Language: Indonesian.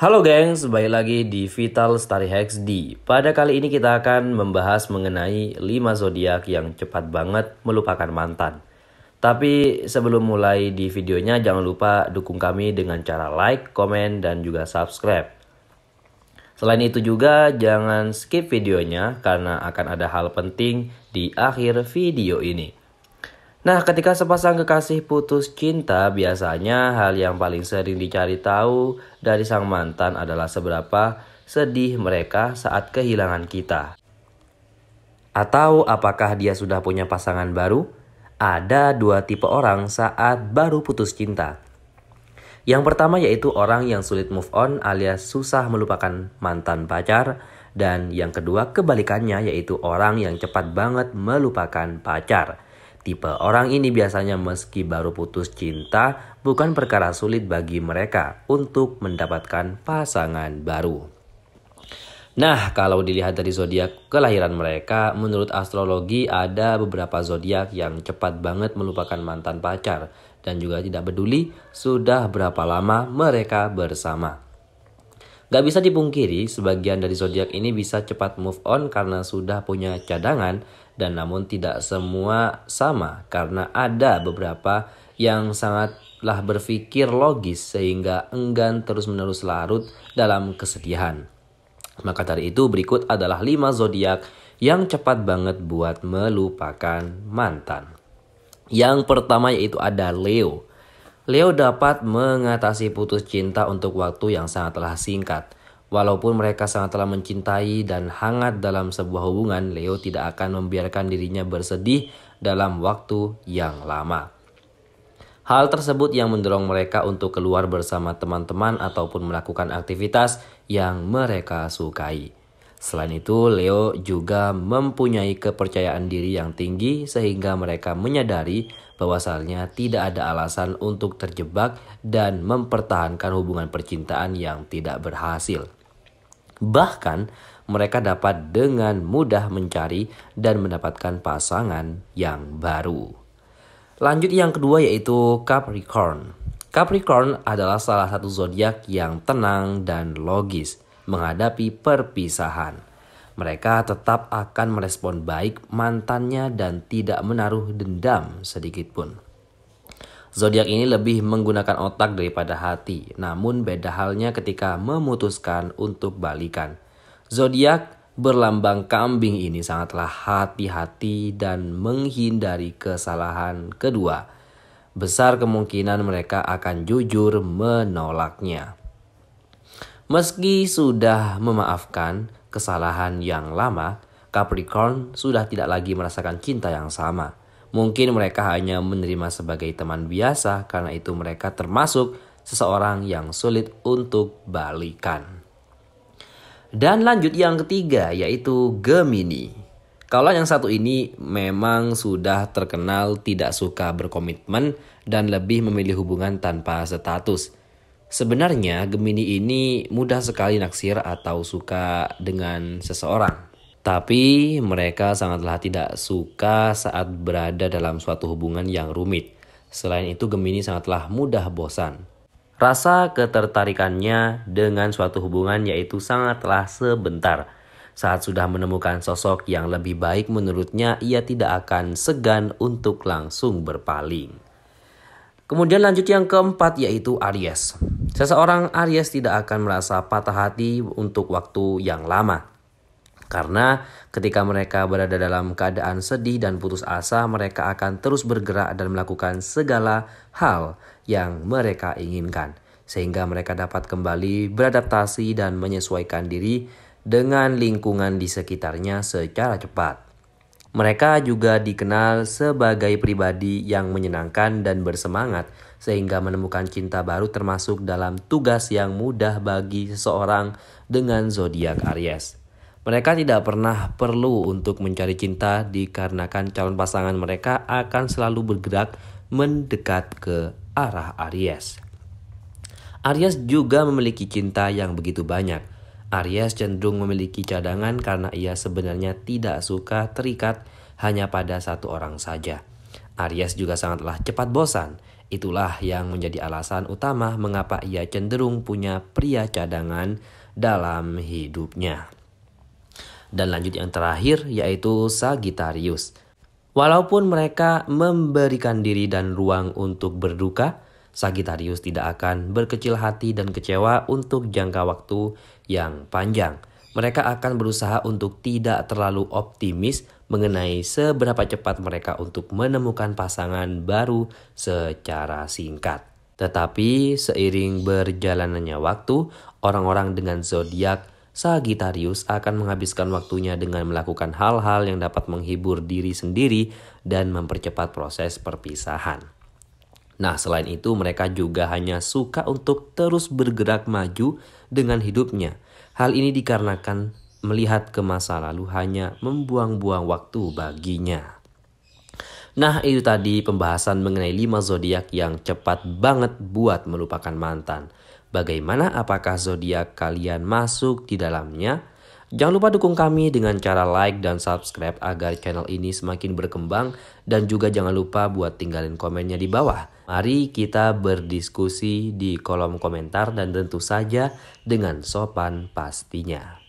Halo gengs, balik lagi di Vital Study Hacks D. Pada kali ini kita akan membahas mengenai 5 zodiak yang cepat banget melupakan mantan. Tapi sebelum mulai di videonya jangan lupa dukung kami dengan cara like, komen, dan juga subscribe. Selain itu juga jangan skip videonya karena akan ada hal penting di akhir video ini. Nah, ketika sepasang kekasih putus cinta, biasanya hal yang paling sering dicari tahu dari sang mantan adalah seberapa sedih mereka saat kehilangan kita. Atau apakah dia sudah punya pasangan baru? Ada dua tipe orang saat baru putus cinta. Yang pertama yaitu orang yang sulit move on alias susah melupakan mantan pacar. Dan yang kedua kebalikannya yaitu orang yang cepat banget melupakan pacar. Tipe orang ini biasanya meski baru putus cinta bukan perkara sulit bagi mereka untuk mendapatkan pasangan baru. Nah, kalau dilihat dari zodiak kelahiran mereka, menurut astrologi ada beberapa zodiak yang cepat banget melupakan mantan pacar dan juga tidak peduli sudah berapa lama mereka bersama. Gak bisa dipungkiri, sebagian dari zodiak ini bisa cepat move on karena sudah punya cadangan, dan namun tidak semua sama karena ada beberapa yang sangatlah berpikir logis sehingga enggan terus-menerus larut dalam kesedihan. Maka dari itu berikut adalah 5 zodiak yang cepat banget buat melupakan mantan. Yang pertama yaitu ada Leo. Leo dapat mengatasi putus cinta untuk waktu yang sangatlah singkat. Walaupun mereka sangatlah mencintai dan hangat dalam sebuah hubungan, Leo tidak akan membiarkan dirinya bersedih dalam waktu yang lama. Hal tersebut yang mendorong mereka untuk keluar bersama teman-teman ataupun melakukan aktivitas yang mereka sukai. Selain itu, Leo juga mempunyai kepercayaan diri yang tinggi sehingga mereka menyadari bahwasannya tidak ada alasan untuk terjebak dan mempertahankan hubungan percintaan yang tidak berhasil. Bahkan, mereka dapat dengan mudah mencari dan mendapatkan pasangan yang baru. Lanjut yang kedua yaitu Capricorn. Capricorn adalah salah satu zodiak yang tenang dan logis menghadapi perpisahan. Mereka tetap akan merespon baik mantannya dan tidak menaruh dendam sedikitpun. Zodiak ini lebih menggunakan otak daripada hati, namun beda halnya ketika memutuskan untuk balikan. Zodiak berlambang kambing ini sangatlah hati-hati dan menghindari kesalahan kedua. Besar kemungkinan mereka akan jujur menolaknya. Meski sudah memaafkan kesalahan yang lama, Capricorn sudah tidak lagi merasakan cinta yang sama. Mungkin mereka hanya menerima sebagai teman biasa karena itu mereka termasuk seseorang yang sulit untuk balikan. Dan lanjut yang ketiga yaitu Gemini. Kalau yang satu ini memang sudah terkenal tidak suka berkomitmen dan lebih memilih hubungan tanpa status. Sebenarnya Gemini ini mudah sekali naksir atau suka dengan seseorang. Tapi mereka sangatlah tidak suka saat berada dalam suatu hubungan yang rumit. Selain itu Gemini sangatlah mudah bosan. Rasa ketertarikannya dengan suatu hubungan yaitu sangatlah sebentar. Saat sudah menemukan sosok yang lebih baik menurutnya ia tidak akan segan untuk langsung berpaling. Kemudian lanjut yang keempat yaitu Aries. Seseorang Aries tidak akan merasa patah hati untuk waktu yang lama. Karena ketika mereka berada dalam keadaan sedih dan putus asa, mereka akan terus bergerak dan melakukan segala hal yang mereka inginkan. Sehingga mereka dapat kembali beradaptasi dan menyesuaikan diri dengan lingkungan di sekitarnya secara cepat. Mereka juga dikenal sebagai pribadi yang menyenangkan dan bersemangat sehingga menemukan cinta baru termasuk dalam tugas yang mudah bagi seseorang dengan zodiak Aries. Mereka tidak pernah perlu untuk mencari cinta dikarenakan calon pasangan mereka akan selalu bergerak mendekat ke arah Aries. Aries juga memiliki cinta yang begitu banyak. Aries cenderung memiliki cadangan karena ia sebenarnya tidak suka terikat hanya pada satu orang saja. Aries juga sangatlah cepat bosan. Itulah yang menjadi alasan utama mengapa ia cenderung punya pria cadangan dalam hidupnya. Dan lanjut yang terakhir yaitu Sagittarius. Walaupun mereka memberikan diri dan ruang untuk berduka, Sagittarius tidak akan berkecil hati dan kecewa untuk jangka waktu yang panjang. Mereka akan berusaha untuk tidak terlalu optimis mengenai seberapa cepat mereka untuk menemukan pasangan baru secara singkat. Tetapi seiring berjalannya waktu, orang-orang dengan zodiak Sagittarius akan menghabiskan waktunya dengan melakukan hal-hal yang dapat menghibur diri sendiri dan mempercepat proses perpisahan. Nah, selain itu mereka juga hanya suka untuk terus bergerak maju dengan hidupnya. Hal ini dikarenakan melihat ke masa lalu hanya membuang-buang waktu baginya. Nah, itu tadi pembahasan mengenai 5 zodiak yang cepat banget buat melupakan mantan. Bagaimana, apakah zodiak kalian masuk di dalamnya? Jangan lupa dukung kami dengan cara like dan subscribe agar channel ini semakin berkembang. Dan juga jangan lupa buat tinggalin komennya di bawah. Mari kita berdiskusi di kolom komentar dan tentu saja dengan sopan pastinya.